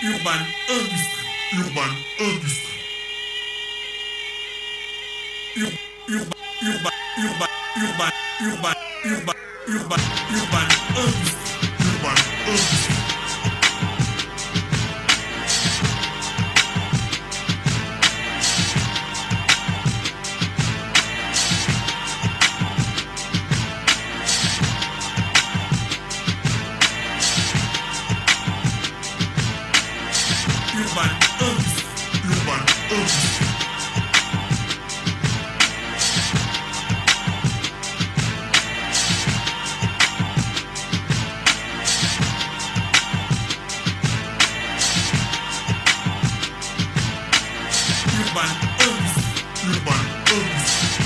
Urban Industrie. Urban Industrie. Urban, urban, urban, urban, urban, urban, urban, urban Industrie. Urban Industrie. Urban Industrie. Urban Industrie. Urban Industrie. Urban Industrie.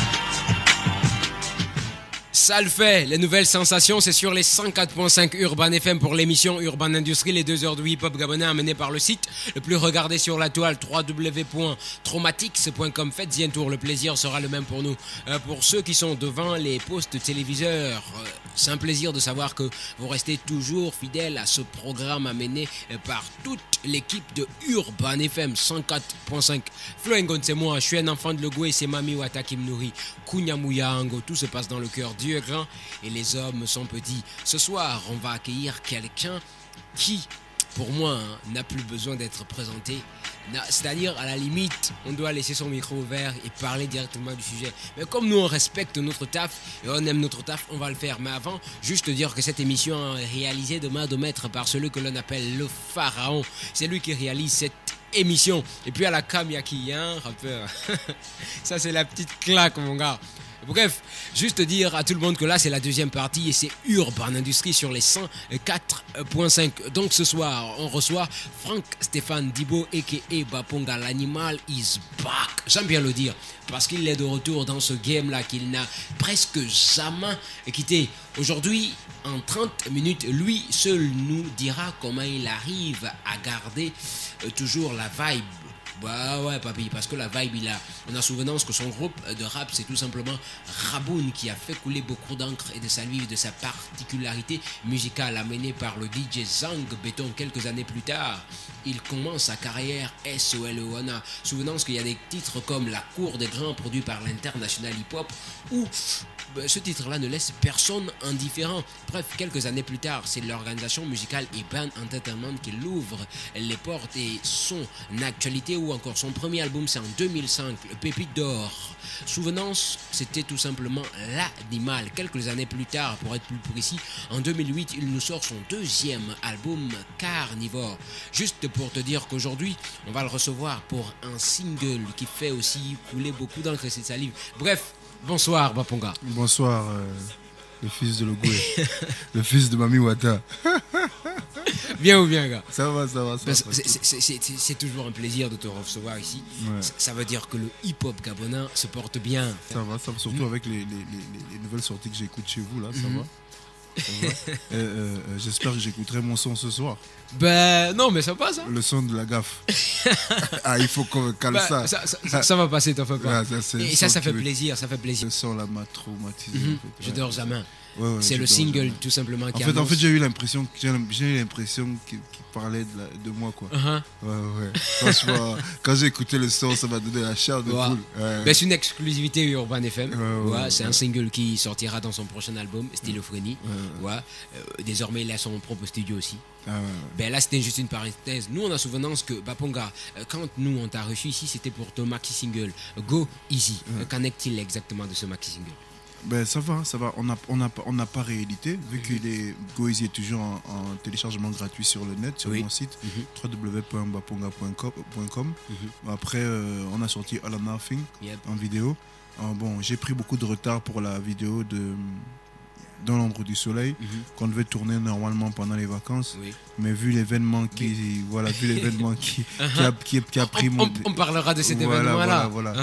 Ça le fait, les nouvelles sensations, c'est sur les 104.5 Urban FM pour l'émission Urban Industrie, les 2 heures de hip-hop gabonais amenées par le site le plus regardé sur la toile, www.traumatix.com. Faites-y un tour, le plaisir sera le même pour nous. Pour ceux qui sont devant les postes téléviseurs, c'est un plaisir de savoir que vous restez toujours fidèles à ce programme amené par toute l'équipe de Urban FM 104.5. Flo Ngon, c'est moi, je suis un enfant de Logo et c'est Mami Wata qui me nourrit. Kunyamouya Ango, tout se passe dans le cœur. Dieu est grand et les hommes sont petits. Ce soir, on va accueillir quelqu'un qui, pour moi, n'a plus besoin d'être présenté. C'est-à-dire, à la limite, on doit laisser son micro ouvert et parler directement du sujet. Mais comme nous, on respecte notre taf et on aime notre taf, on va le faire. Mais avant, juste dire que cette émission est réalisée de main de maître par celui que l'on appelle le pharaon. C'est lui qui réalise cette émission. Et puis à la cam, il y a qui, hein, rappeur. Ça, c'est la petite claque, mon gars. Bref, juste dire à tout le monde que là c'est la deuxième partie et c'est Urban Industrie sur les 104.5. Donc ce soir on reçoit Frank Stéphane Dibo aka Baponga, l'animal is back. J'aime bien le dire parce qu'il est de retour dans ce game là qu'il n'a presque jamais quitté. Aujourd'hui en 30 minutes, lui seul nous dira comment il arrive à garder toujours la vibe. Bah ouais papy, parce que la vibe on a souvenance que son groupe de rap c'est tout simplement Raboun qui a fait couler beaucoup d'encre et de salive de sa particularité musicale amenée par le DJ Zang Béton. Quelques années plus tard, il commence sa carrière SOL. On a souvenance qu'il y a des titres comme La Cour des Grands produit par l'International Hip Hop où ce titre-là ne laisse personne indifférent. Bref, quelques années plus tard, c'est l'organisation musicale Urban Entertainment qui l'ouvre les portes et son actualité ou encore son premier album, c'est en 2005, le Pépite d'Or. Souvenance, c'était tout simplement l'animal. Quelques années plus tard, pour être plus précis, en 2008, il nous sort son deuxième album, Carnivore. Juste pour te dire qu'aujourd'hui, on va le recevoir pour un single qui fait aussi couler beaucoup d'encre et de salive. Bref, bonsoir Baponga. Bonsoir le fils de Logoué, le fils de Mami Wata. Bien ou bien gars? Ça va. C'est toujours un plaisir de te recevoir ici. Ouais. Ça veut dire que le hip-hop gabonais se porte bien. Ça va, surtout avec les nouvelles sorties que j'écoute chez vous là, ça va. J'espère que j'écouterai mon son ce soir. Ben non mais ça passe hein. Le son de la gaffe. Ah il faut qu'on cale ça. Ça va passer, t'en fais pas. Ah, et ça fait plaisir, ça fait plaisir. Le son là m'a traumatisé en fait. Je dors jamais. Ouais, c'est le single jamais. Tout simplement qui en fait j'ai eu l'impression qu'il parlait de moi quoi. Ouais. Franchement, quand j'ai écouté le son, ça m'a donné la chair de poule. Ben, c'est une exclusivité Urban FM. C'est un single qui sortira dans son prochain album, Stylophrénie. Désormais, il a son propre studio aussi. Ben là, c'était juste une parenthèse. Nous, on a souvenance que Baponga, quand nous on t'a reçu ici, c'était pour ton maxi single Go Easy. Qu'en est-il exactement de ce maxi single? Ben ça va. On n'a pas réédité vu qu'il est Go Easy est toujours en téléchargement gratuit sur le net, sur mon site www.baponga.com. Après, on a sorti All or Nothing en vidéo. Bon, j'ai pris beaucoup de retard pour la vidéo de Dans l'ombre du soleil qu'on devait tourner normalement pendant les vacances, mais vu l'événement qui a pris on parlera de cet événement là. Voilà.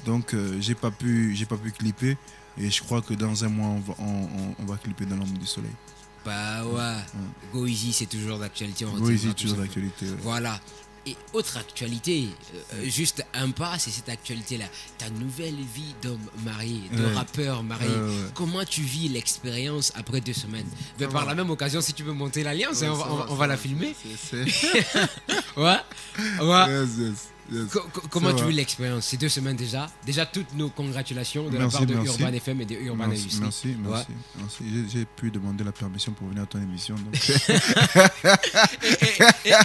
Donc j'ai pas pu clipper. Et je crois que dans un mois, on va clipper Dans l'ombre du soleil. Bah ouais. Go Easy, c'est toujours d'actualité. Go Easy, toujours d'actualité. Voilà. Et autre actualité, juste un pas, c'est cette actualité-là. Ta nouvelle vie d'homme marié, de rappeur marié. Comment tu vis l'expérience après 2 semaines? Mais par la même occasion, si tu veux monter l'alliance, on va la filmer. Ouais. Comment tu vis l'expérience? Ces 2 semaines déjà. Déjà, toutes nos congratulations de la part de Urban FM et de Urban UC. Merci. J'ai pu demander la permission pour venir à ton émission. Donc.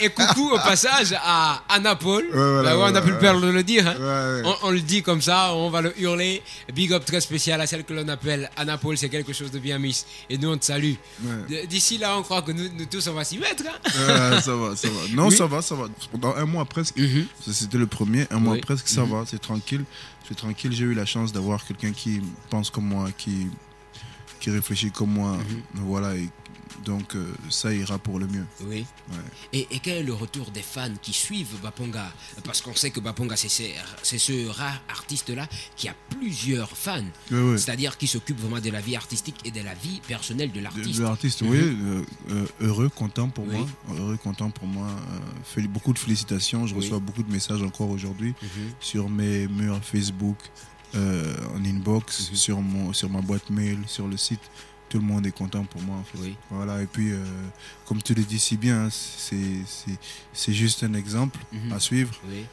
et coucou au passage à Anna Paul. On n'a plus peur de le dire. Hein. On le dit comme ça, on va le hurler. Big up très spécial à celle que l'on appelle Anna Paul, c'est quelque chose de bien miss. Et nous, on te salue. D'ici là, on croit que nous tous, on va s'y mettre. Hein. Ça va. Non, oui. Ça va. Pendant un mois presque, c'était le premier. Un mois presque, ça va, c'est tranquille. J'ai eu la chance d'avoir quelqu'un qui pense comme moi, qui réfléchit comme moi. Voilà, et donc ça ira pour le mieux. Oui. Ouais. Et quel est le retour des fans qui suivent Baponga? Parce qu'on sait que Baponga, c'est ce rare artiste-là qui a plusieurs fans. Oui. C'est-à-dire qui s'occupe vraiment de la vie artistique et de la vie personnelle de l'artiste. De l'artiste, oui. Heureux, content pour moi. Beaucoup de félicitations. Je reçois beaucoup de messages encore aujourd'hui sur mes murs Facebook, en inbox, sur ma boîte mail, sur le site. Tout le monde est content pour moi en fait. Oui. Voilà, et puis comme tu le dis si bien, c'est juste un exemple à suivre. Oui.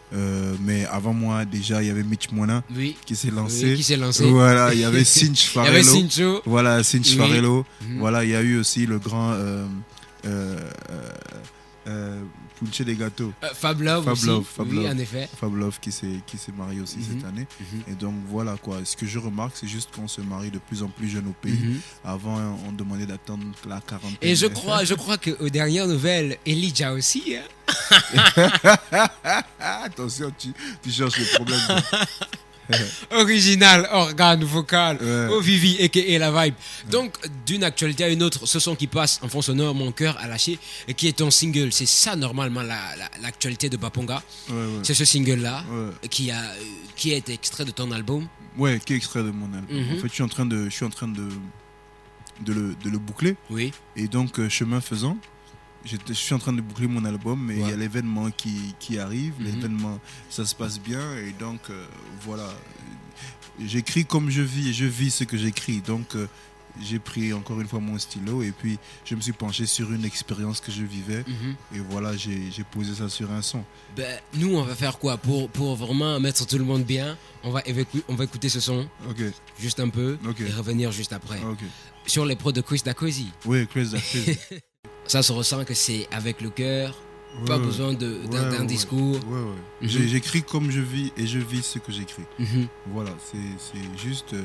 Mais avant moi déjà il y avait Mitch Mona qui s'est lancé. Voilà, il y avait Cinch Farello. Voilà, Cinch Farello. Voilà, il y a eu aussi le grand Punche des gâteaux. Fab Love, en effet. Fab Love qui s'est marié aussi cette année. Et donc voilà quoi. Ce que je remarque, c'est juste qu'on se marie de plus en plus jeune au pays. Avant, on demandait d'attendre la quarantaine. Et je crois qu'aux dernières nouvelles, Elijah aussi. Attention, tu cherches le problème. Original, organe, vocal, Vivi et la vibe. Donc, d'une actualité à une autre, ce son qui passe en fond sonore, Mon cœur a lâché, qui est ton single. C'est ça, normalement, l'actualité de Baponga. C'est ce single-là qui est extrait de ton album. Ouais, qui est extrait de mon album. En fait, je suis en train de le boucler. Oui. Et donc, chemin faisant, je suis en train de boucler mon album, mais il y a l'événement qui arrive. L'événement, ça se passe bien. Et donc, voilà. J'écris comme je vis et je vis ce que j'écris. Donc, j'ai pris encore une fois mon stylo et puis je me suis penché sur une expérience que je vivais. Et voilà, j'ai posé ça sur un son. Nous, on va faire quoi pour vraiment mettre tout le monde bien? On va écouter ce son. Juste un peu. Et revenir juste après. Sur les prods de Chris Dacosi. Oui, Chris Dacosi. Ça se ressent que c'est avec le cœur, pas besoin d'un discours. J'écris comme je vis et je vis ce que j'écris. Voilà, c'est juste,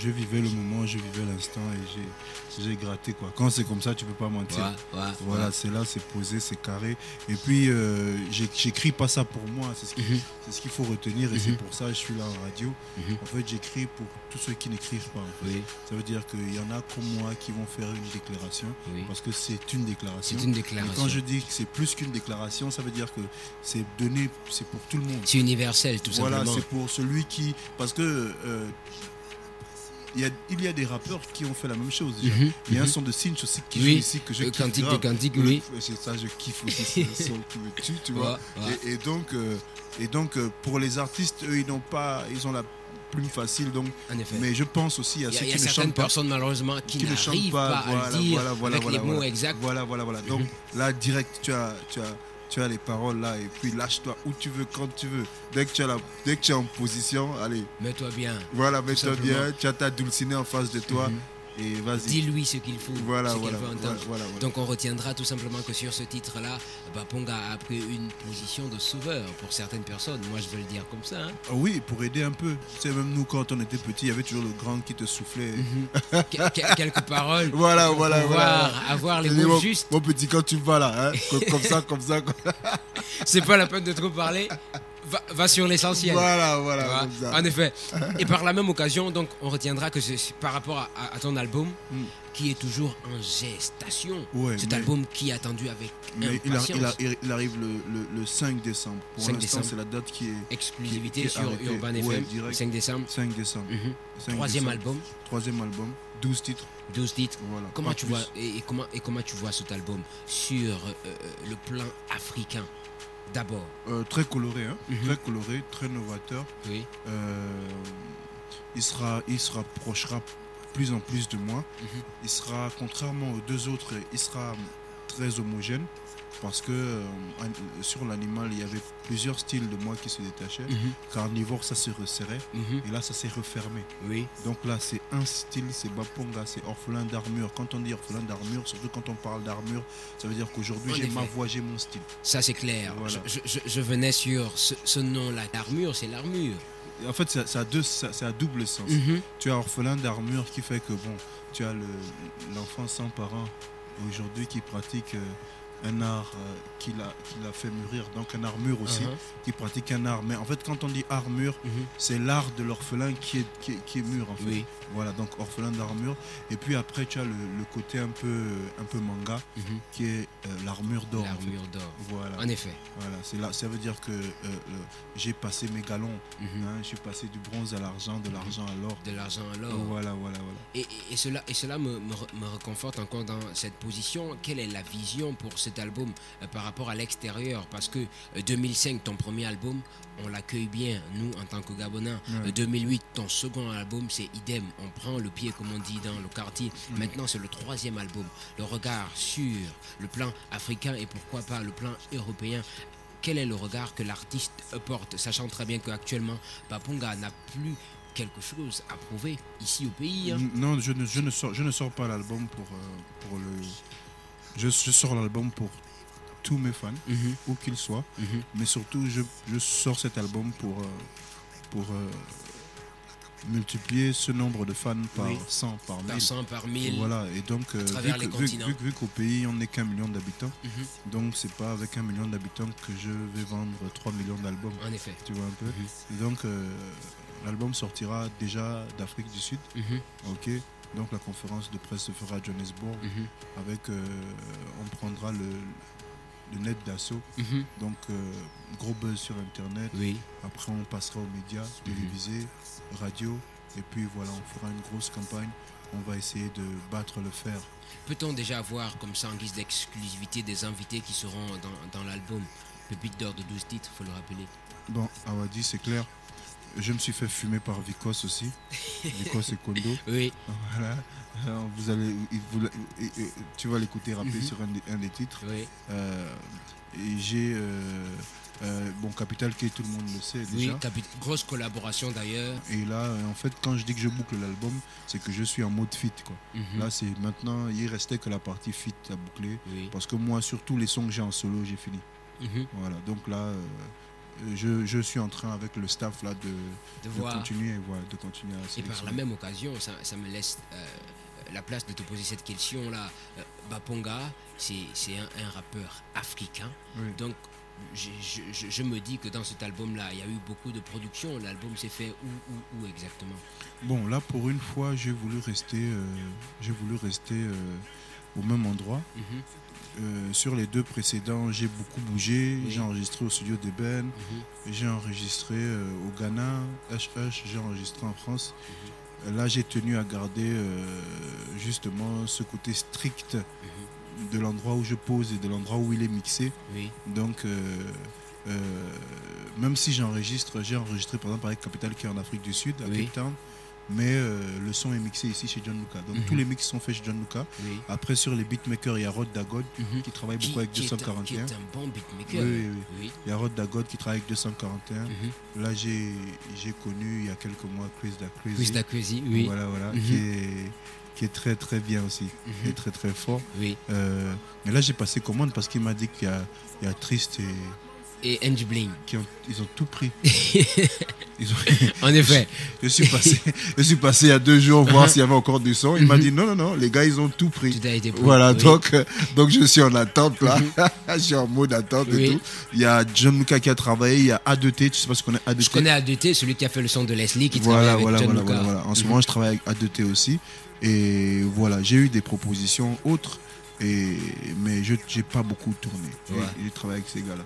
je vivais le moment, je vivais l'instant et j'ai gratté quoi. Quand c'est comme ça, tu peux pas mentir. Voilà, c'est là, c'est posé, c'est carré. Et puis, j'écris pas ça pour moi, c'est ce qu'il faut retenir et c'est pour ça que je suis là en radio. En fait, j'écris pour tous ceux qui n'écrivent pas. En fait. Ça veut dire qu'il y en a comme moi qui vont faire une déclaration parce que c'est une déclaration. Et quand je dis que c'est plus qu'une déclaration, ça veut dire que c'est donné, c'est pour tout le monde. C'est universel, tout simplement. Voilà, c'est pour celui qui... Parce que... il y a des rappeurs qui ont fait la même chose déjà. Il y a un son de Cinch aussi qui joue ici que je kiffe. Cantique de Cantique, c'est ça, je kiffe aussi. C'est un son qui me tue, tu vois. Et donc, pour les artistes, eux, ils ont la plume facile. Donc, mais je pense aussi à ceux qui ne chantent pas. Il y a certaines personnes, malheureusement, qui n'arrivent pas à le dire avec les mots exacts. Voilà. Donc, là, direct, tu as les paroles là et puis lâche-toi où tu veux, quand tu veux. Dès que tu es en position, allez. Mets-toi bien. Voilà, mets-toi bien. Tu as ta dulcinée en face de toi. Et vas-y. Dis-lui ce qu'il faut. Voilà. Donc on retiendra tout simplement que sur ce titre-là, Baponga a pris une position de sauveur pour certaines personnes. Moi, je veux le dire comme ça. Hein. Oui, pour aider un peu. Tu sais, même nous, quand on était petits, il y avait toujours le grand qui te soufflait. Quelques paroles. Voilà. Avoir les mots justes. Mon petit, quand tu vas là, hein, comme ça. C'est pas la peine de trop parler. Va sur l'essentiel. Voilà. En effet. Et par la même occasion, donc, on retiendra que c'est par rapport à ton album, qui est toujours en gestation. Cet album qui est attendu avec impatience. Il arrive le 5 décembre. Pour l'instant, c'est la date qui est... Exclusivité sur Urban FM, 5 décembre. 5 décembre. Troisième album. 12 titres. 12 titres. Voilà. Comment tu vois cet album sur le plan africain? d'abord. Très coloré, hein, très coloré, très novateur. Oui. Il se rapprochera plus en plus de moi. Il sera, contrairement aux deux autres, il sera très homogène parce que sur l'animal, il y avait plusieurs styles de moi qui se détachaient. Carnivore, ça se resserrait et là, ça s'est refermé. Oui. Donc là, c'est un style, c'est Baponga, c'est orphelin d'armure. Quand on dit orphelin d'armure, surtout quand on parle d'armure, ça veut dire qu'aujourd'hui, j'ai ma voix, j'ai mon style. Ça, c'est clair. Voilà. Je venais sur ce nom-là. L'armure, c'est l'armure. En fait, c'est à double sens. Tu as orphelin d'armure qui fait que, bon, tu as l'enfant sans parents aujourd'hui qui pratique un art qui l'a fait mûrir, donc un armure aussi, qui pratique un art. Mais en fait, quand on dit armure, c'est l'art de l'orphelin qui est mûr, en fait. Oui. Voilà, donc orphelin d'armure. Et puis après, tu as le côté un peu manga, qui est l'armure d'or. L'armure d'or. Voilà. En effet. Voilà, c'est là, ça veut dire que j'ai passé mes galons. Je suis passé du bronze à l'argent, de l'argent à l'or. De l'argent à l'or. Voilà. Et cela me réconforte encore dans cette position. Quelle est la vision pour cet album par rapport à l'extérieur? Parce que 2005, ton premier album, on l'accueille bien, nous, en tant que Gabonais. 2008, ton second album, c'est idem. On prend le pied, comme on dit, dans le quartier. Maintenant, c'est le troisième album. Le regard sur le plan africain et pourquoi pas le plan européen. Quel est le regard que l'artiste porte, sachant très bien qu'actuellement, Baponga n'a plus quelque chose à prouver ici au pays. Non, je ne sors pas l'album pour le... Je sors l'album pour tous mes fans, où qu'ils soient. Mais surtout, je sors cet album pour multiplier ce nombre de fans par 100, par 1000. Par 100, par 1000. Voilà, et donc, vu qu'au pays, on n'est qu'1 million d'habitants, donc c'est pas avec 1 million d'habitants que je vais vendre 3 millions d'albums. En effet. Tu vois un peu. Et donc, l'album sortira déjà d'Afrique du Sud. Ok. Donc la conférence de presse se fera à Johannesburg. Avec, on prendra le net d'assaut. Donc gros buzz sur internet. Après on passera aux médias, télévisés, radio. Et puis voilà, on fera une grosse campagne. On va essayer de battre le fer. Peut-on déjà avoir comme ça en guise d'exclusivité des invités qui seront dans l'album? Pépite d'or de 12 titres, il faut le rappeler. Bon, Awadi, c'est clair. Je me suis fait fumer par Vicos aussi. Vicos et Kondo. Oui. Voilà. Alors, tu vas l'écouter rapper sur un des titres. Oui. Et j'ai Capital K, tout le monde le sait déjà. Oui, grosse collaboration d'ailleurs. Et là, en fait, quand je dis que je boucle l'album, c'est que je suis en mode fit, quoi. Là, c'est maintenant, il restait que la partie fit à boucler. Parce que moi, sur tous les sons que j'ai en solo, j'ai fini. Voilà. Donc là, je suis en train avec le staff là de continuer à sélectionner. Et par la même occasion, ça me laisse la place de te poser cette question là. Baponga, c'est un rappeur africain. Donc je me dis que dans cet album là, il y a eu beaucoup de production. L'album s'est fait où exactement? Bon, là pour une fois, j'ai voulu rester au même endroit. Sur les deux précédents, j'ai beaucoup bougé. J'ai enregistré au studio d'Eben, j'ai enregistré au Ghana, j'ai enregistré en France. Là, j'ai tenu à garder justement ce côté strict de l'endroit où je pose et de l'endroit où il est mixé. Donc, même si j'ai enregistré par exemple avec Capital qui est en Afrique du Sud, à Cape Town. Mais le son est mixé ici chez John Luca. Donc tous les mix sont faits chez John Luca. Après sur les beatmakers, il y a Rod Dagod qui travaille beaucoup avec 241. Qui est un bon beatmaker. Oui. Il y a Rod Dagod qui travaille avec 241. Là j'ai connu il y a quelques mois Chris Dacrazy. Voilà, qui est très très bien aussi. Qui est très très fort. Mais là j'ai passé commande parce qu'il m'a dit qu'il y a Trist et Angie Bling. Ils ont tout pris. En effet. Je suis passé il y a 2 jours voir s'il y avait encore du son. Il m'a dit non, les gars, ils ont tout pris. Tout a été pris. Voilà, donc je suis en attente là. Je suis en mode attente et tout. Il y a John Luca qui a travaillé, il y a A2T, tu sais pas si tu connais A2T. Je connais A2T, celui qui a fait le son de Leslie, qui travaille avec John Luca. Voilà. En ce moment, je travaille avec A2T aussi. Et voilà, j'ai eu des propositions autres. Mais je n'ai pas beaucoup tourné. Ouais. J'ai travaillé avec ces gars-là.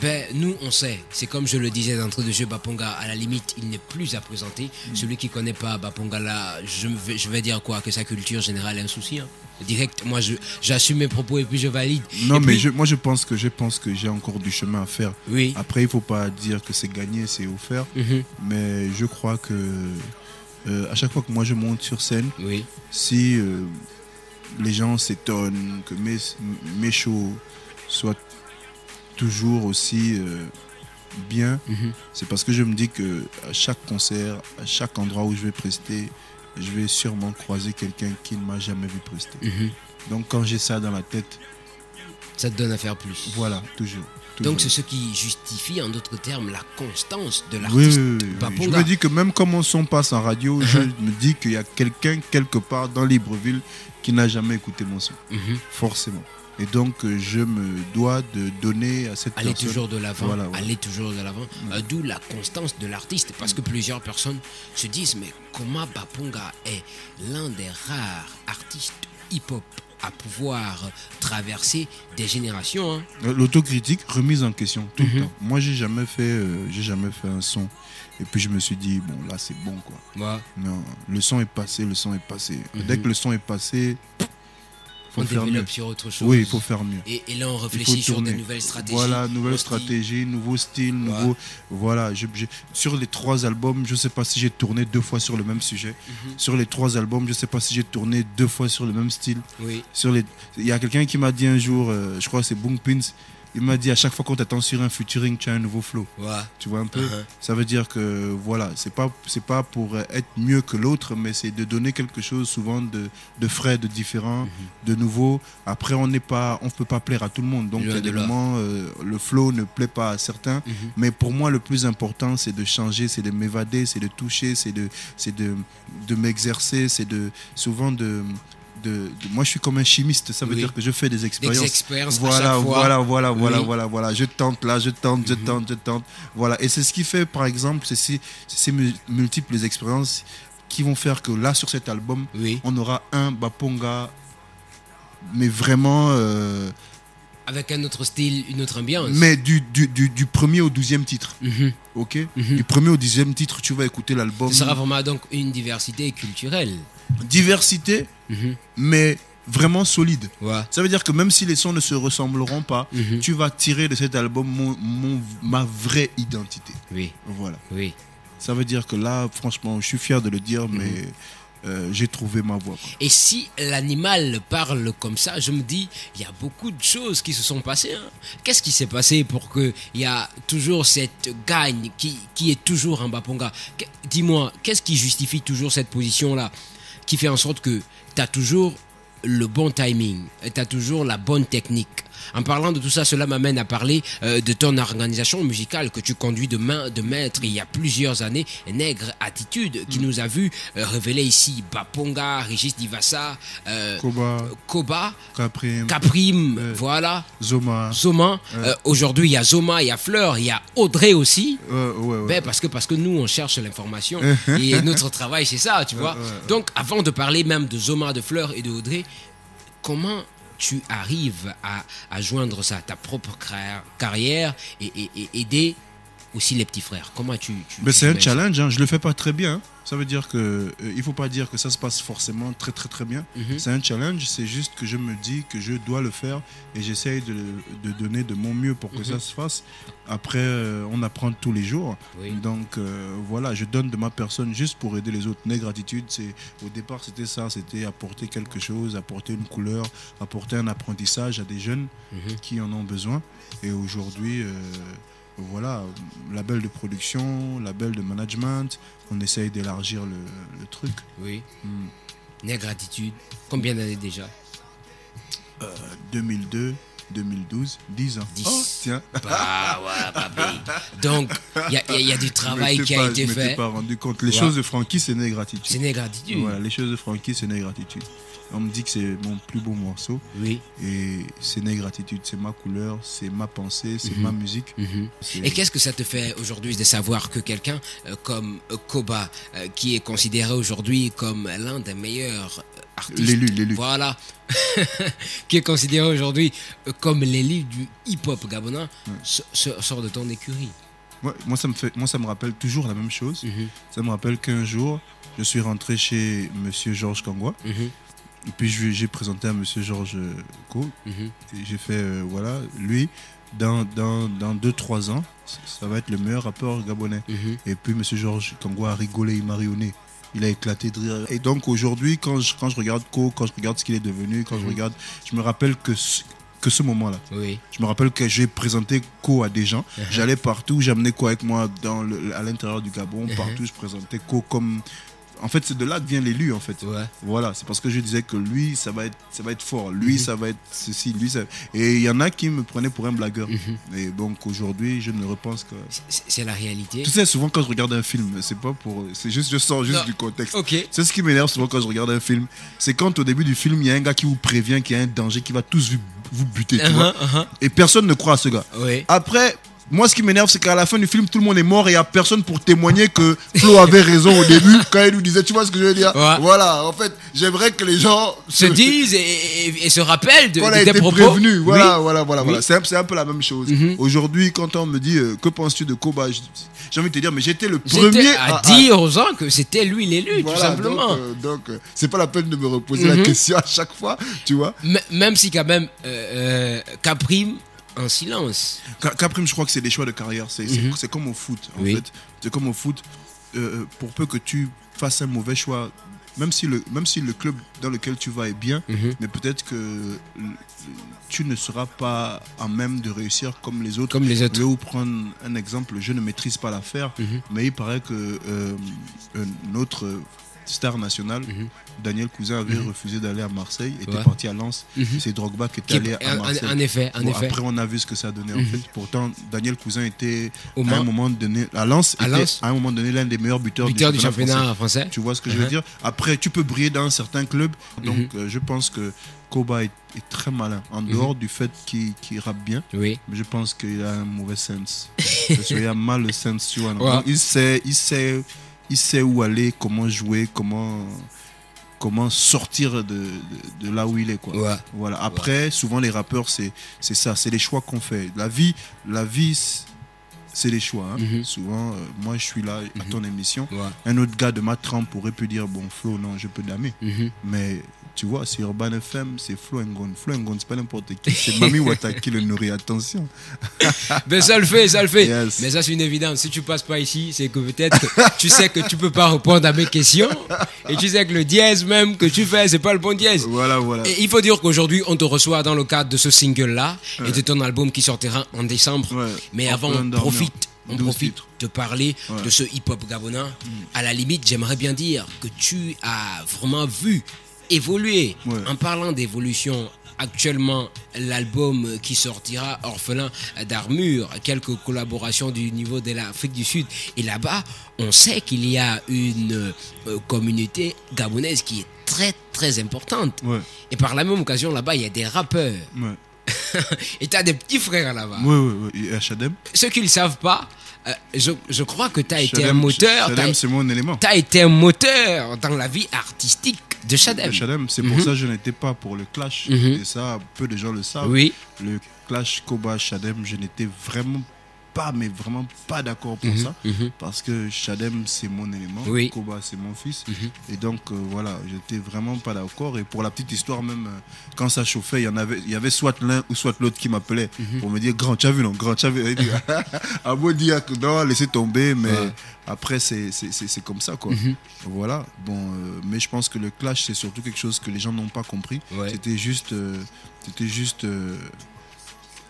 Ben, nous, on sait. C'est comme je le disais d'entrée de jeu, Baponga, à la limite, il n'est plus à présenter. Celui qui ne connaît pas Baponga, là, je vais dire quoi? Que sa culture générale est un souci. Hein. Direct, moi, j'assume mes propos et puis je valide. Non, et mais puis, moi, je pense que j'ai encore du chemin à faire. Oui. Après, il ne faut pas dire que c'est gagné, c'est offert. Mais je crois que à chaque fois que moi, je monte sur scène, Oui. si les gens s'étonnent que mes shows soient toujours aussi bien, c'est parce que je me dis que à chaque concert, à chaque endroit où je vais prester, je vais sûrement croiser quelqu'un qui ne m'a jamais vu prester. Donc quand j'ai ça dans la tête, Ça te donne à faire plus. voilà, toujours. Donc c'est ce qui justifie, en d'autres termes, la constance de Oui, l'artiste oui, oui. Je Baponga. me dis que même comme on son passe en radio, je me dis qu'il y a quelqu'un quelque part dans Libreville qui n'a jamais écouté mon son, forcément. Et donc je me dois de donner à cette Aller personne. toujours de l'avant, Voilà. aller toujours de l'avant. D'où la constance de l'artiste, parce que plusieurs personnes se disent, mais comment Baponga est l'un des rares artistes hip-hop à pouvoir traverser des générations. Hein. L'autocritique, remise en question tout le temps. Moi, j'ai jamais fait un son. Et puis je me suis dit, bon, là, c'est bon, quoi. Ouais. Non, le son est passé. Dès que le son est passé, On faut faire mieux. développe sur autre chose. Oui, il faut faire mieux. Et là, on Il faut réfléchit sur tourner. de nouvelles stratégies. Voilà, nouvelle Aussi. stratégie, nouveau style, nouveau. Voilà, sur les 3 albums, je sais pas si j'ai tourné 2 fois sur le même sujet. Sur les 3 albums, je sais pas si j'ai tourné 2 fois sur le même style. Oui. Il y a quelqu'un qui m'a dit un jour, je crois que c'est Boom Pins, il m'a dit à chaque fois qu'on t'attend sur un featuring, tu as un nouveau flow. Ouais. Tu vois un peu. Ça veut dire que voilà, c'est pas pour être mieux que l'autre, mais c'est de donner quelque chose souvent de frais, de différent, de nouveau. Après, on peut pas plaire à tout le monde. Donc il y a des moments, le flow ne plaît pas à certains. Mais pour moi, le plus important, c'est de changer, c'est de m'évader, c'est de toucher, c'est de m'exercer, c'est souvent moi je suis comme un chimiste, ça veut dire que je fais des expériences. Voilà. Je tente là, je tente. Voilà. Et c'est ce qui fait, par exemple, c'est ces multiples expériences qui vont faire que là, sur cet album, on aura un Baponga, mais vraiment. Avec un autre style, une autre ambiance. Mais du premier au 12e titre. Ok. Du premier au 10e titre, tu vas écouter l'album. Ce sera vraiment donc une diversité culturelle. Diversité, mais vraiment solide. Ouais. Ça veut dire que même si les sons ne se ressembleront pas, tu vas tirer de cet album ma vraie identité. Oui. Voilà. Oui. Ça veut dire que là, franchement, je suis fier de le dire, mais j'ai trouvé ma voix. Quoi. Et si l'animal parle comme ça, je me dis, il y a beaucoup de choses qui se sont passées. Hein. Qu'est-ce qui s'est passé pour qu'il y a toujours cette gagne qui est toujours en Baponga? Dis-moi, qu'est-ce qui justifie toujours cette position-là, qui fait en sorte que tu as toujours le bon timing, tu as toujours la bonne technique? En parlant de tout ça, cela m'amène à parler de ton organisation musicale que tu conduis de main de maître il y a plusieurs années, Nègre Attitude, qui nous a vu révéler ici Baponga, Régis Divassa, Koba, Caprim, voilà, Zoma. Aujourd'hui, il y a Zoma, il y a Fleur, il y a Audrey aussi. Ben, parce que nous, on cherche l'information et notre travail, c'est ça, tu vois. Donc, avant de parler même de Zoma, de Fleur et de Audrey, comment tu arrives à joindre ça à ta propre carrière et aider aussi les petits frères? Comment Mais c'est un challenge, hein. Je le fais pas très bien. Ça veut dire que il faut pas dire que ça se passe forcément très très très bien. C'est un challenge, c'est juste que je me dis que je dois le faire et j'essaye de donner de mon mieux pour que ça se fasse. Après, on apprend tous les jours. Donc voilà, je donne de ma personne juste pour aider les autres. Nègre Attitude, au départ c'était ça, c'était apporter quelque chose, apporter une couleur, apporter un apprentissage à des jeunes qui en ont besoin. Et aujourd'hui, voilà, label de production, label de management, on essaye d'élargir le truc. Oui. Nègre Attitude, combien d'années déjà? 2002, 2012, 10 ans. 10. Oh, tiens. Bah, ouais, papi. Donc, il y a du travail qui a été fait. Je ne m'étais pas rendu compte. Les choses de Frankie, c'est Nègre Attitude. C'est Nègre Attitude. Voilà, les choses de Frankie, c'est Nègre Attitude. On me dit que c'est mon plus beau morceau. Oui. Et c'est Nègre Attitude, c'est ma couleur, c'est ma pensée, c'est ma musique. Et qu'est-ce que ça te fait aujourd'hui de savoir que quelqu'un comme Koba, qui est considéré aujourd'hui comme l'un des meilleurs artiste. L'élu. Voilà. Qui est considéré aujourd'hui comme l'élu du hip-hop gabonais, sort de ton écurie. Ouais, moi, ça me rappelle toujours la même chose. Ça me rappelle qu'un jour, je suis rentré chez Monsieur Georges Kangwa. Et puis, j'ai présenté à Monsieur Georges Co. Et j'ai fait, voilà, lui, dans 2-3 ans, ça va être le meilleur rappeur gabonais. Et puis, Monsieur Georges Kangwa a rigolé, il m'a rionné. Il a éclaté de rire. Et donc, aujourd'hui, quand je regarde Co, quand je regarde ce qu'il est devenu, quand je me rappelle que ce moment-là. Oui. Je me rappelle que j'ai présenté Co à des gens. J'allais partout, j'amenais Co avec moi à l'intérieur du Gabon. Partout, je présentais Co comme... En fait, c'est de là que vient l'élu, en fait. Ouais. Voilà, c'est parce que je disais que lui, ça va être fort. Lui, ça va être ceci. Lui, ça... Et il y en a qui me prenaient pour un blagueur. Et donc, aujourd'hui, je ne repense que... C'est la réalité. Tu sais, souvent, quand je regarde un film, c'est pas pour... C'est juste, je sors juste du contexte. Okay. C'est ce qui m'énerve souvent quand je regarde un film. C'est quand, au début du film, il y a un gars qui vous prévient qu'il y a un danger, qui va tous vous buter, tu vois. Et personne ne croit à ce gars. Oui. Après... Moi, ce qui m'énerve, c'est qu'à la fin du film, tout le monde est mort et il n'y a personne pour témoigner que Flo avait raison au début quand il nous disait, tu vois ce que je veux dire? Voilà, en fait, j'aimerais que les gens se disent et se rappellent de tes propos. Prévenus. Voilà, oui. Voilà. C'est un peu la même chose. Aujourd'hui, quand on me dit, que penses-tu de Koba? J'ai envie de te dire, mais j'étais le premier à dire aux gens que c'était lui l'élu, tout simplement. Donc, c'est pas la peine de me reposer la question à chaque fois, tu vois. Même si quand même, Caprim en silence. Caprim, je crois que c'est des choix de carrière. C'est comme au foot, en fait. C'est comme au foot. Pour peu que tu fasses un mauvais choix, même si le club dans lequel tu vas est bien, mais peut-être que tu ne seras pas en même de réussir comme les autres. Je vais vous prendre un exemple. Je ne maîtrise pas l'affaire, mais il paraît que notre star national, Daniel Cousin, avait refusé d'aller à Marseille, était parti à Lens. C'est Drogba qui était allé à Marseille. En effet. Après, on a vu ce que ça a donné en fait. Pourtant, Daniel Cousin était à un moment donné, à Lens, à un moment donné l'un des meilleurs buteurs du championnat français. Tu vois ce que je veux dire? Après, tu peux briller dans un certain club. Donc, je pense que Koba est très malin. En dehors du fait qu'il rappe bien, mais je pense qu'il a un mauvais sens. Il a mal le sens, tu vois. Donc, il sait où aller, comment jouer, comment sortir de là où il est, quoi. Voilà. Après, souvent les rappeurs, c'est ça, c'est les choix qu'on fait. La vie, c'est les choix. Souvent, moi je suis là à ton émission. Un autre gars de ma trempe aurait pu dire, bon, Flo, non, je peux damer. Mais tu vois, c'est Urban FM, c'est Flo Ngon. Flo Ngon, c'est pas n'importe qui, c'est Mami Wata qui le nourrit. Attention. Mais ça le fait. Yes. Mais ça, c'est une évidence. Si tu passes pas ici, c'est que peut-être tu sais que tu peux pas répondre à mes questions. Et tu sais que le dièse même que tu fais, c'est pas le bon dièse. Voilà. Et il faut dire qu'aujourd'hui, on te reçoit dans le cadre de ce single-là et de ton album qui sortira en décembre. Mais avant, on profite de parler de ce hip-hop gabonais. À la limite, j'aimerais bien dire que tu as vraiment vu évoluer. En parlant d'évolution, actuellement, l'album qui sortira, Orphelin d'Armure, quelques collaborations du niveau de l'Afrique du Sud. Et là-bas, on sait qu'il y a une communauté gabonaise qui est très, très importante. Et par la même occasion, là-bas, il y a des rappeurs. Et tu as des petits frères là-bas. Et à Chadem. Ceux qui ne le savent pas, je crois que tu as été un moteur. Chadem, c'est mon élément. Tu as été un moteur dans la vie artistique de Chadem. C'est pour ça que je n'étais pas pour le clash. Et ça, peu de gens le savent. Le clash Koba Chadem, je n'étais vraiment pas d'accord pour ça. Parce que Chadem, c'est mon élément. Koba, c'est mon fils. Et donc, voilà, j'étais vraiment pas d'accord. Et pour la petite histoire, même quand ça chauffait, il y avait soit l'un ou soit l'autre qui m'appelait pour me dire, grand, tu as vu, non? Grand, tu as vu. À beau dire que non, laissez tomber, mais après, c'est comme ça, quoi. Voilà. Bon, mais je pense que le clash, c'est surtout quelque chose que les gens n'ont pas compris. C'était juste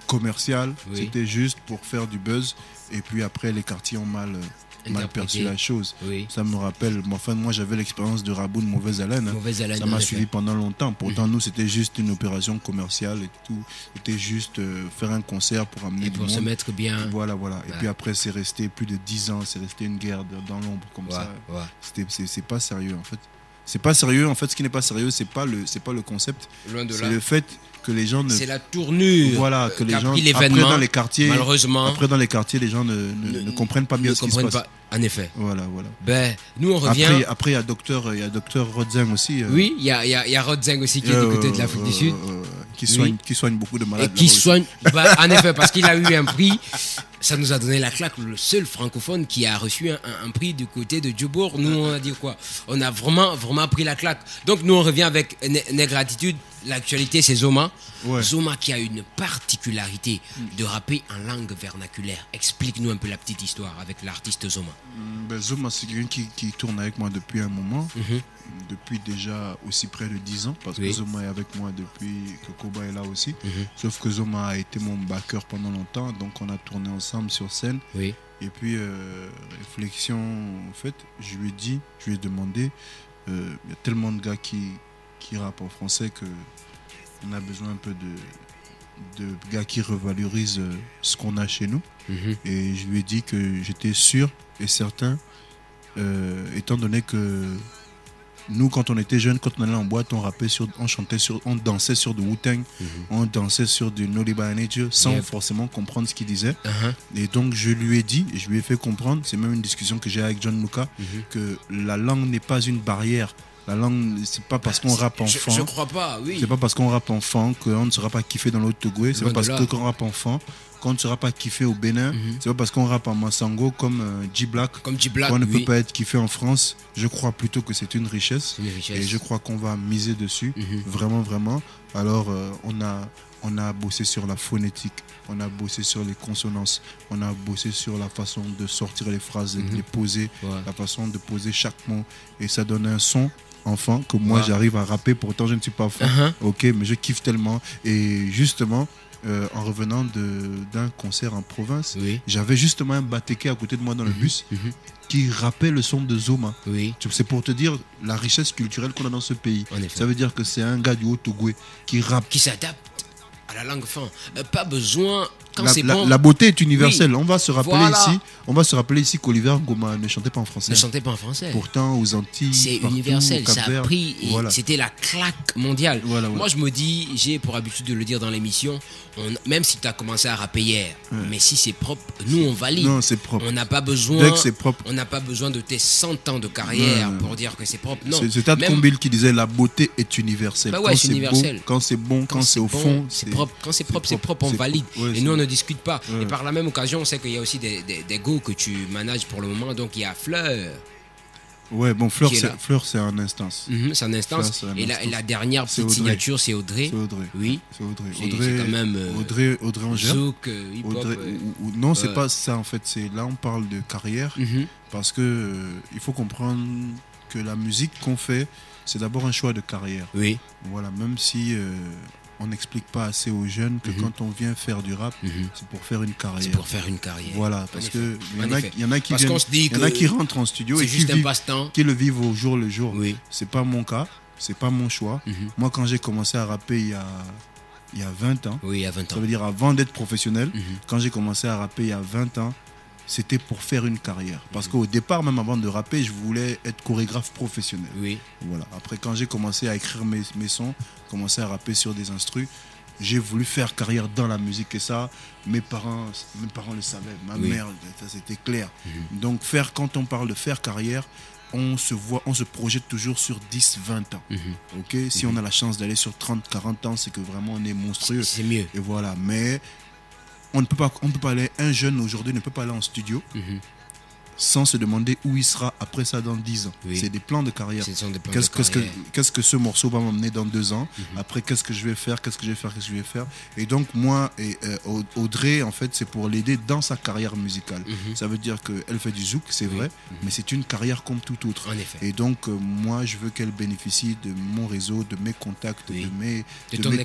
commercial, c'était juste pour faire du buzz, et puis après les quartiers ont mal perçu la chose. Ça me rappelle, moi j'avais l'expérience de Raboun Mauvaise Haleine. Ça m'a suivi pendant longtemps. Pourtant nous c'était juste une opération commerciale et tout. C'était juste faire un concert pour amener du monde. Se mettre bien. Voilà. Et puis après c'est resté plus de 10 ans, c'est resté une guerre dans l'ombre comme ça. C'est pas sérieux en fait. C'est pas sérieux. En fait, ce qui n'est pas sérieux, c'est pas le concept. Loin de C'est là. le fait que les gens ne. C'est la tournure. Voilà, que les qu'a gens. pris Après, l'événement. dans les quartiers. Malheureusement. Après, dans les quartiers, les gens ne comprennent pas bien ne ce qui se comprennent passe. pas. En effet. Voilà. Ben, nous on revient. Après, il y a docteur Rodzeng aussi. Oui, il y a Rodzeng aussi qui est du côté de l'Afrique du Sud. Qui soigne beaucoup de malades. Et qui soigne. Ben, en effet, parce qu'il a eu un prix. Ça nous a donné la claque, le seul francophone qui a reçu un prix du côté de Djobour. Nous, on a dit quoi? On a vraiment pris la claque. Donc, nous, on revient avec Négratitude. L'actualité, c'est Zoma. Ouais. Zoma qui a une particularité de rapper en langue vernaculaire. Explique-nous un peu la petite histoire avec l'artiste Zoma. Zoma, c'est quelqu'un qui tourne avec moi depuis un moment. Depuis déjà aussi près de 10 ans. Parce que Zoma est avec moi depuis que Koba est là aussi. Sauf que Zoma a été mon backer pendant longtemps. Donc, on a tourné ensemble sur scène. Oui. Et puis, réflexion, en fait, je lui ai demandé, il y a tellement de gars qui rappent en français qu'on a besoin un peu de gars qui revalorisent ce qu'on a chez nous. Et je lui ai dit que j'étais sûr et certain, étant donné que nous, quand on était jeunes, quand on allait en boîte, on dansait sur du Wu-Tang, on dansait sur du No Liba Nature sans forcément comprendre ce qu'il disait. Et donc, je lui ai dit, et je lui ai fait comprendre, c'est même une discussion que j'ai avec John Luca, que la langue n'est pas une barrière. La langue, c'est pas parce qu'on rappe enfant. Je crois pas, oui. C'est pas parce qu'on rappe enfant qu'on ne sera pas kiffé dans l'autre Togo. C'est pas parce qu'on rappe enfant qu'on ne sera pas kiffé au Bénin. C'est pas parce qu'on rappe en Massango comme G-Black qu'on ne peut pas être kiffé en France. Je crois plutôt que c'est une richesse. Et je crois qu'on va miser dessus. Vraiment. Alors, on a bossé sur la phonétique. On a bossé sur les consonances. On a bossé sur la façon de sortir les phrases, de les poser, la façon de poser chaque mot. Et ça donne un son enfant que moi j'arrive à rapper, pourtant je ne suis pas enfant. Ok, mais je kiffe tellement. Et justement, en revenant d'un concert en province, j'avais justement un Batéké à côté de moi dans le bus qui rappait le son de Zoma. C'est pour te dire la richesse culturelle qu'on a dans ce pays. Ça veut dire que c'est un gars du Haut-Togo qui rappe. Qui s'adapte à la langue fin. Pas besoin. Quand c'est bon. La beauté est universelle. On va se rappeler ici qu'Oliver Ngoma ne chantait pas en français. Pourtant, aux Antilles, c'est universel. Ça a pris. C'était la claque mondiale. Moi, je me dis, j'ai pour habitude de le dire dans l'émission, même si tu as commencé à rapper hier, mais si c'est propre, nous on valide. Non, c'est propre. On n'a pas besoin. Dès que c'est propre. On n'a pas besoin de tes 100 ans de carrière pour dire que c'est propre. Non. C'est Tad Combil qui disait la beauté est universelle. Bah ouais, c'est universel. Beau, quand c'est bon, quand c'est au fond, c'est propre. Quand c'est propre, on valide. Et nous on ne discute pas. Et par la même occasion, on sait qu'il y a aussi des go que tu manages pour le moment. Donc il y a Fleur. Ouais, bon, Fleur, c'est en instance. C'est en instance. Et la dernière petite signature, c'est Audrey. C'est Audrey. Oui. C'est Audrey. C'est quand même. Audrey Angers. Zouk, hip-hop. Non, c'est pas ça en fait. Là, on parle de carrière. Parce que il faut comprendre que la musique qu'on fait, c'est d'abord un choix de carrière. Oui. Voilà, même si. On n'explique pas assez aux jeunes que quand on vient faire du rap, c'est pour faire une carrière. C'est pour faire une carrière. Voilà, parce que il y en a qui rentrent en studio et qui le vivent au jour le jour. C'est pas mon cas, c'est pas mon choix. Moi, quand j'ai commencé à rapper il y a 20 ans, ça veut dire avant d'être professionnel, quand j'ai commencé à rapper il y a 20 ans, c'était pour faire une carrière. Parce qu'au départ, même avant de rapper, je voulais être chorégraphe professionnel. Voilà. Après, quand j'ai commencé à écrire mes sons, commencé à rapper sur des instrus, j'ai voulu faire carrière dans la musique. Et ça, mes parents le savaient. Ma mère, ça c'était clair. Donc, quand on parle de faire carrière, on se projette toujours sur 10-20 ans. Ok, si on a la chance d'aller sur 30-40 ans, c'est que vraiment on est monstrueux. C'est mieux. Et voilà. Mais on ne peut pas aller, un jeune aujourd'hui ne peut pas aller en studio sans se demander où il sera après ça dans 10 ans. C'est des plans de carrière. Qu'est-ce que ce morceau va m'emmener dans 2 ans? Après, qu'est-ce que je vais faire? Et donc, moi et Audrey, en fait, c'est pour l'aider dans sa carrière musicale. Ça veut dire qu'elle fait du zouk, c'est vrai, mais c'est une carrière comme tout autre. En effet. Et donc, moi, je veux qu'elle bénéficie de mon réseau, de mes contacts, de mes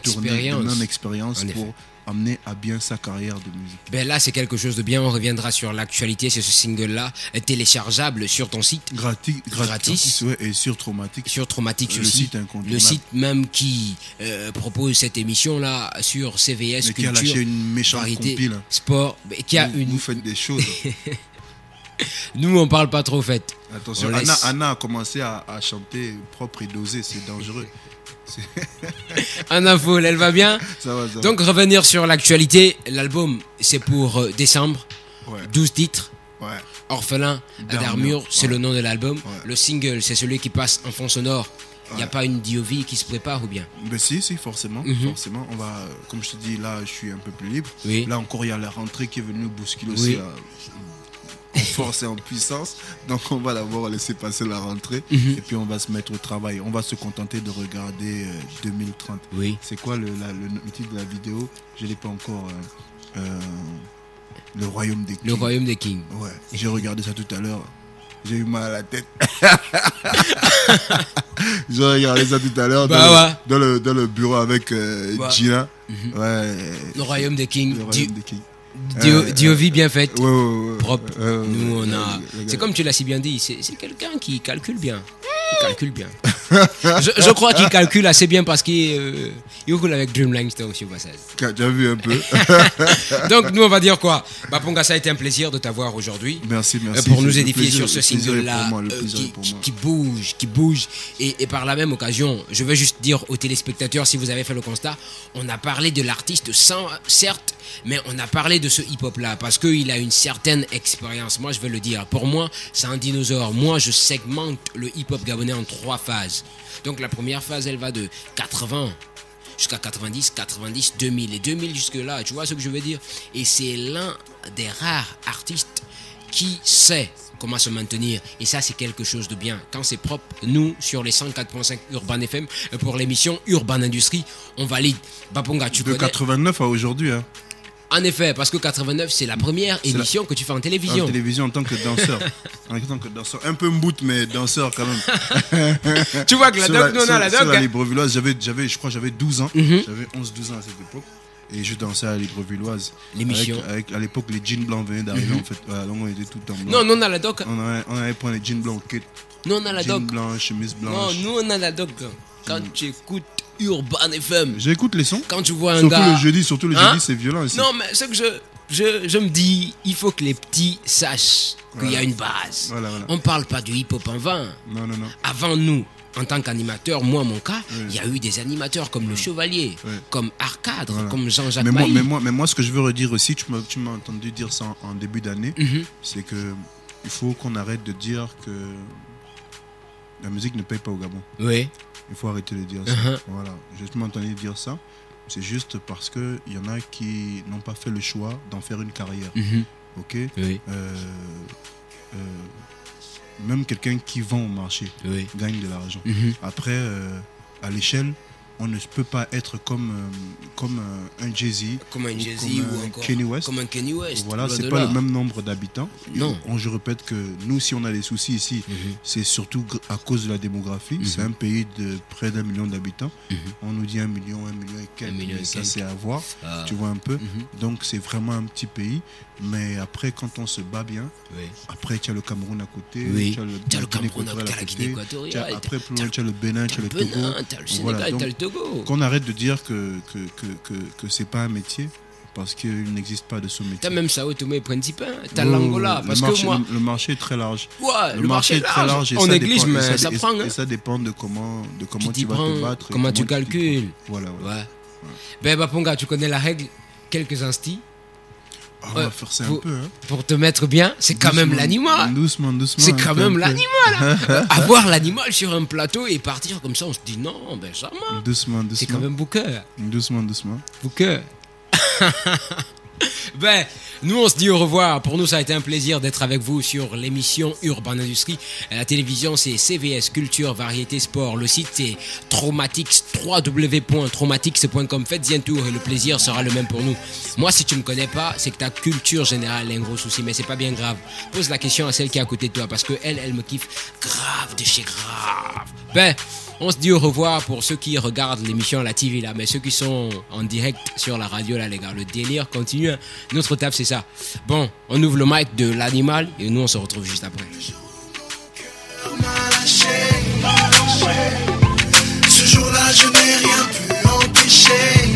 tournées, de mon expérience pour amener à bien sa carrière de musique. Ben là, c'est quelque chose de bien. On reviendra sur l'actualité. C'est ce single-là, téléchargeable sur ton site. Gratis. Ouais, et sur Traumatique. Sur Traumatique le aussi. Site incontournable. Le site même qui propose cette émission-là sur CVS mais Culture. Qui a lâché une méchante sport. Vous faites des choses. Nous, on parle pas trop, au fait. Attention, Anna a commencé à chanter propre et dosé, c'est dangereux. Anna Foul, elle va bien? Ça va. Donc revenir sur l'actualité, l'album c'est pour décembre, Ouais. 12 titres. Ouais. Orphelin d'Armure, c'est le nom de l'album. Le single, c'est celui qui passe en fond sonore. Il n'y a pas une DOV qui se prépare ou bien? Ben si, forcément. Forcément. On va, comme je te dis, là, je suis un peu plus libre. Oui. Là encore, il y a la rentrée qui est venue nous bousculer aussi en force et en puissance. Donc, on va d'abord laisser passer la rentrée. Et puis, on va se mettre au travail. On va se contenter de regarder 2030. Oui. C'est quoi le titre de la vidéo? Je ne l'ai pas encore. Le Royaume des Kings. Le Royaume des Kings. Ouais. J'ai regardé ça tout à l'heure. J'ai eu mal à la tête. J'ai regardé ça tout à l'heure dans le bureau avec Gina. Ouais. Le Royaume des Kings. Le Royaume des Kings. DOV bien faite. Ouais. Propre. Nous, on a. C'est comme tu l'as si bien dit, c'est quelqu'un qui calcule bien. Il calcule bien. je crois qu'il calcule assez bien parce qu'il roule avec Dreamline Store aussi au passage. Tu as vu un peu. Donc nous on va dire quoi? Baponga, ça a été un plaisir de t'avoir aujourd'hui. Merci. Pour nous édifier sur ce single-là qui bouge. Et par la même occasion, je veux juste dire aux téléspectateurs, si vous avez fait le constat, on a parlé de l'artiste certes, mais on a parlé de ce hip-hop-là parce qu'il a une certaine expérience. Moi je vais le dire, pour moi c'est un dinosaure. Moi je segmente le hip-hop gabonais en 3 phases. Donc la première phase elle va de 80 jusqu'à 90, 2000 et 2000 jusque là, tu vois ce que je veux dire? Et c'est l'un des rares artistes qui sait comment se maintenir, et ça c'est quelque chose de bien. Quand c'est propre, nous sur les 104.5 Urban FM pour l'émission Urban Industrie, on valide. Baponga, tu connais? De 89 à aujourd'hui, hein. En effet, parce que 89 c'est la première émission que tu fais en télévision. En télévision en tant que danseur. Un peu mbout mais danseur quand même. Tu vois que la doc, non, la doc. Sur la Librevilloise, je crois que j'avais 12 ans. J'avais 11-12 ans à cette époque. Et je dansais à la Librevilloise. L'émission. À l'époque, les jeans blancs venaient d'arriver en fait. Voilà, donc on était tout en blanc. Non, on a la doc. On avait pris les jeans blancs au kit. Nous on a la doc. Jeans blancs, chemise blanche. Non, nous on a la doc. Quand tu écoutes Urban FM. J'écoute les sons. Quand tu vois un gars. Surtout le jeudi, c'est violent aussi. Non, mais ce que je me dis, il faut que les petits sachent qu'il y a une base. Voilà. On parle pas du hip-hop en vain. Non. Avant nous, en tant qu'animateur, moi, mon cas, il y a eu des animateurs comme Le Chevalier, comme Arcadre, comme Jean-Jacques Mailly. Mais moi, ce que je veux redire aussi, tu m'as entendu dire ça en début d'année, c'est que il faut qu'on arrête de dire que la musique ne paye pas au Gabon. Oui. Il faut arrêter de dire ça. Voilà. Je m'ai entendu dire ça. C'est juste parce qu'il y en a qui n'ont pas fait le choix d'en faire une carrière. Ok. Oui. Même quelqu'un qui vend au marché gagne de l'argent. Après, à l'échelle, on ne peut pas être comme un Jay-Z, comme un Jay-Z ou encore Kenny West. Comme un Kenny West. Voilà, c'est pas le même nombre d'habitants. Non. Je répète que nous, si on a des soucis ici, c'est surtout à cause de la démographie. C'est un pays de près d'1 million d'habitants. On nous dit 1 million et quelques. Mais ça, c'est à voir. Tu vois un peu. Donc, c'est vraiment un petit pays. Mais après, quand on se bat bien, après, tu as le Cameroun à côté. Tu as le Cameroun à côté, la Guinée équatoriale. Après, plus loin, tu as le Bénin, tu as le Togo. Tu as le Sénégal, tu as le Togo. Qu'on arrête de dire que c'est pas un métier. Parce qu'il n'existe pas de ce métier. T'as même Sao Tomé et Principe, t'as l'Angola. Parce que moi. Le marché est très large. Ouais, le marché est très large. On néglige, mais ça prend. Et ça dépend de comment tu vas te battre. Comment tu calcules. Voilà. Ben, Baponga, tu connais la règle. Quelques instants. On va forcer un peu. Pour te mettre bien, c'est quand même l'animal. Doucement. C'est quand même l'animal. Avoir l'animal sur un plateau et partir comme ça, on se dit non, ben jamais. Doucement. C'est quand même Booker. Doucement. Booker. Ben, nous on se dit au revoir. Pour nous ça a été un plaisir d'être avec vous sur l'émission Urban Industrie. La télévision c'est CVS Culture Variété Sport. Le site c'est Traumatix, www.traumatix.com. Faites-y un tour et le plaisir sera le même pour nous. Moi si tu me connais pas, c'est que ta culture générale est un gros souci, mais c'est pas bien grave. Pose la question à celle qui est à côté de toi parce que elle me kiffe grave de chez grave. Ben, on se dit au revoir pour ceux qui regardent l'émission à la TV là, mais ceux qui sont en direct sur la radio là les gars, le délire continue. Notre taf c'est ça. Bon, on ouvre le mic de l'animal et nous on se retrouve juste après. Ce jour-là je n'ai rien pu empêcher.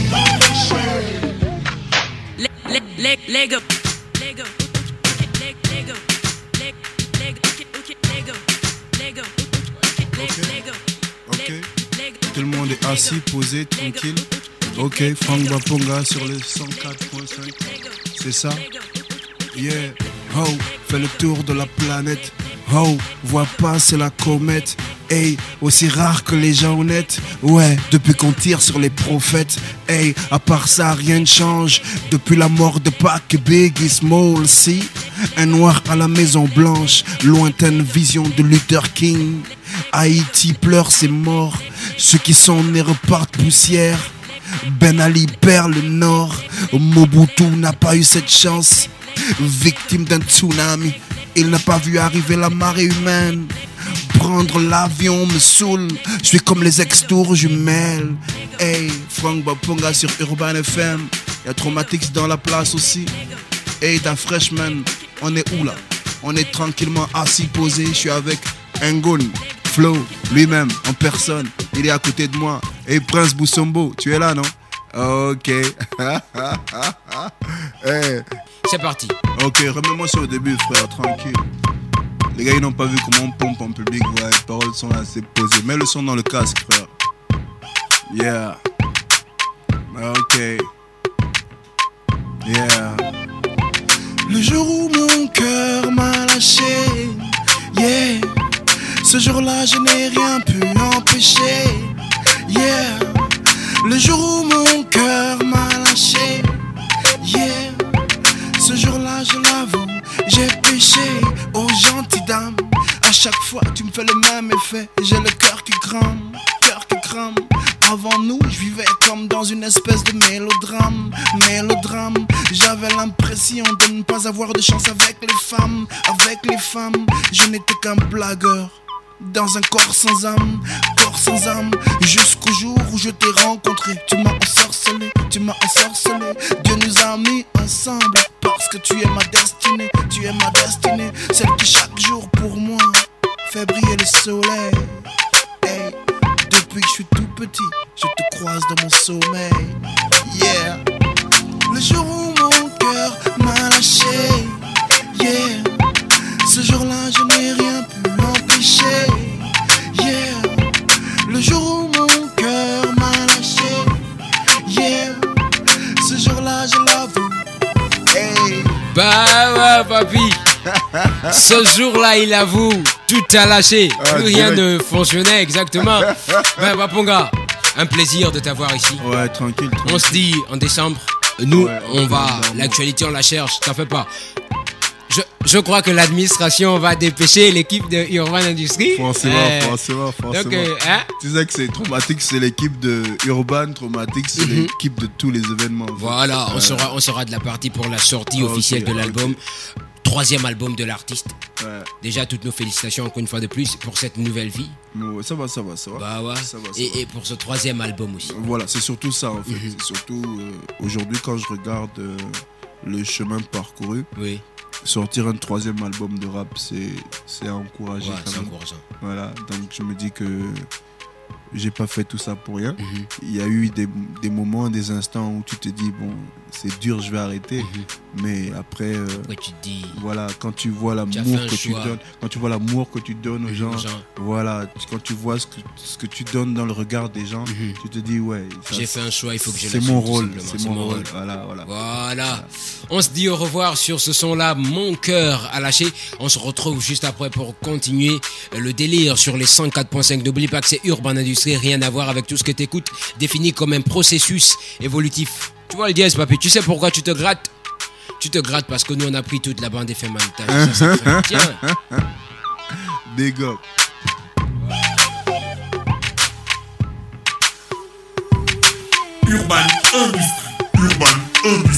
Lego. Ok. Tout le monde est assis, posé, tranquille. Ok, Frank Baponga sur le 104.5. C'est ça? Yeah. Oh, fais le tour de la planète. Oh, vois pas, c'est la comète. Hey, aussi rare que les gens honnêtes. Ouais, depuis qu'on tire sur les prophètes. Hey, à part ça, rien ne change. Depuis la mort de Pac, Biggie Small, si. Un noir à la Maison Blanche. Lointaine vision de Luther King. Haïti pleure ses morts. Ceux qui sont nés repartent poussière. Ben Ali perd le nord. Mobutu n'a pas eu cette chance. Victime d'un tsunami, il n'a pas vu arriver la marée humaine. Prendre l'avion me saoule. Je suis comme les ex-tours jumelles. Hey, Frank Baponga sur Urban FM. Y'a Traumatix dans la place aussi. Hey, da Freshman, on est où là? On est tranquillement assis posé. Je suis avec Ngoon, Flo, lui-même en personne. Il est à côté de moi. Hey, Prince Boussombo, tu es là, non? Ok. Hey. C'est parti. Ok, remets-moi sur le début, frère, tranquille. Les gars, ils n'ont pas vu comment on pompe en public. Ouais, les paroles sont assez posées. Mets le son dans le casque, frère. Yeah. Ok. Yeah. Le jour où mon cœur m'a lâché, yeah. Ce jour-là, je n'ai rien pu empêcher, yeah. Le jour où mon cœur m'a lâché, yeah. Ce jour-là, je l'avoue, j'ai péché. Oh gentille dame, à chaque fois tu me fais le même effet. J'ai le cœur qui crame, cœur qui crame. Avant nous, je vivais comme dans une espèce de mélodrame. J'avais l'impression de ne pas avoir de chance avec les femmes. Avec les femmes, je n'étais qu'un blagueur dans un corps sans âme, jusqu'au jour où je t'ai rencontré. Tu m'as ensorcelé, Dieu nous a mis ensemble parce que tu es ma destinée, celle qui chaque jour pour moi fait briller le soleil. Hey, depuis que je suis tout petit, je te croise dans mon sommeil. Yeah, le jour où mon cœur m'a lâché, yeah. Ce jour-là, je n'ai rien pu l'empêcher, yeah. Le jour où mon cœur m'a lâché, yeah. Ce jour-là, je l'avoue, hey. Bah ouais, papy. Ce jour-là, il avoue, tout a lâché. Plus rien ne fonctionnait exactement. Ben, Baponga, un plaisir de t'avoir ici. Ouais, tranquille. On se dit en décembre, nous, on va, l'actualité, on la cherche, t'en fais pas. Je crois que l'administration va dépêcher l'équipe de Urban Industries. Forcément. Donc, hein? Tu sais que c'est Traumatix, c'est l'équipe de Urban, Traumatix, c'est l'équipe de tous les événements. Voilà, on sera de la partie pour la sortie officielle de l'album. 3e album de l'artiste. Ouais. Déjà, toutes nos félicitations encore une fois de plus pour cette nouvelle vie. Ça va. Bah ouais. Et pour ce 3e album aussi. Voilà, c'est surtout ça en fait. C'est surtout aujourd'hui quand je regarde le chemin parcouru. Oui. Sortir un 3e album de rap, c'est à encourager. Ouais, c'est encourageant. Voilà, donc je me dis que j'ai pas fait tout ça pour rien. Il y a eu des moments, des instants où tu te dis bon, c'est dur, je vais arrêter. Mais après, tu te dis, voilà, quand tu vois l'amour que tu donnes, quand tu vois l'amour que tu donnes aux gens, voilà, quand tu vois ce que tu donnes dans le regard des gens, tu te dis ouais, j'ai fait un choix, il faut que je l'assume. C'est mon rôle. Voilà. On se dit au revoir sur ce son-là, Mon cœur a lâché. On se retrouve juste après pour continuer le délire sur les 104.5. N'oublie pas que c'est Urban Industries, rien à voir avec tout ce que tu écoutes, défini comme un processus évolutif. Tu vois le dièse, papy, tu sais pourquoi tu te grattes? Tu te grattes parce que nous on a pris toute la bande FM montage. Tiens. Big up. Urban Industries.